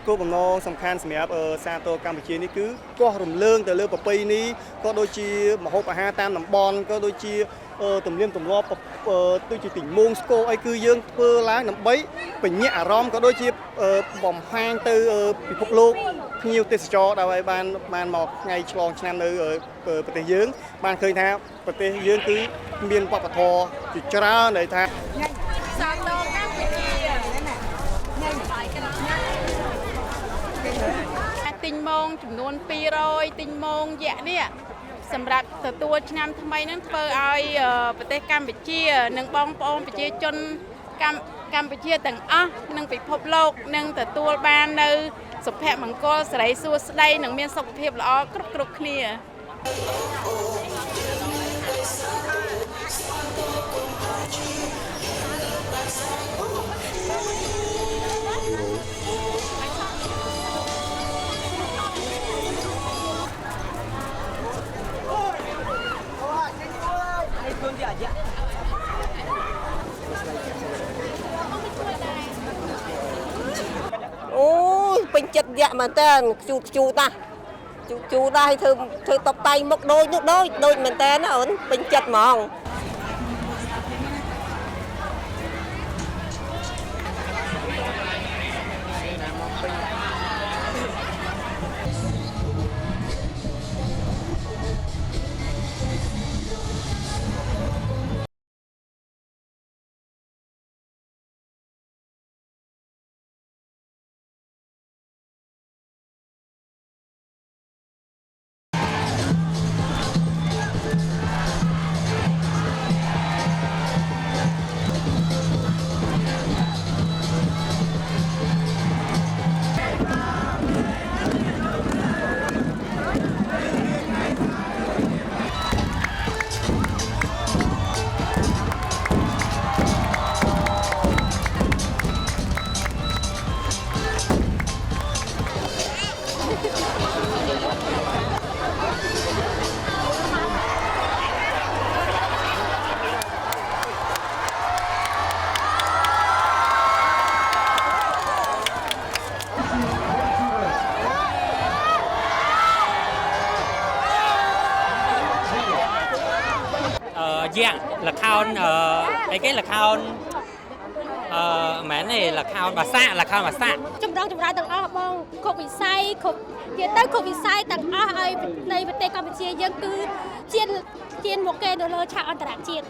គោលបំណងសំខាន់សម្រាប់សាទរកម្ពុជានេះគឺគាស់រំលើងទៅលើប្រពៃណីក៏ដូចជាម្ហូបអាហារតាមតំបន់ក៏ដូចជាទំនៀមទម្លាប់ដូចជាទីមងស្គរអីគឺយើងធ្វើឡើងដើម្បីបញ្ញាក់អារម្មណ៍ក៏ដូចជាបំហាញទៅពិភពលោកភ្ញៀវទេសចរដើម្បីបានមកថ្ងៃឆ្លងឆ្នាំនៅប្រទេសយើងបានឃើញថាប្រទេសយើងគឺមានវប្បធម៌ជាច្រើនដែលថាសាទរកម្ពុជាទិញមងចំនួន200ទិញមងយៈនេះសម្រាប់ទទួលឆ្នាំថ្មីនឹងធ្វើឲ្យប្រទេសកម្ពុជានិងបងប្អូនប្រជាជនកម្ពុជាទាំងអស់និងពិភពលោកនឹងទទួលបាននៅសុភមង្គលសិរីសួស្តីនិងមានសុខភាពល្អគ្រប់គ្នាអូយពេញចិត្តយ៉ាក់មែនតើជូតតាជូតដែរធ្វើតបតៃមុខដូចមែនតើណាអូនពេញចិត្តហ្មងdạng là khao ấy cái là khao mẹ này là khao bà xạ ចម្រងចម្រើនទាំងអស់បងគ្រប់វិស័យគ្រប់និយាយទៅគ្រប់វិស័យទាំងអស់ឲ្យនៃប្រទេសកម្ពុជាយើងគឺជាមកគេនៅលើឆាកអន្តរជាតិ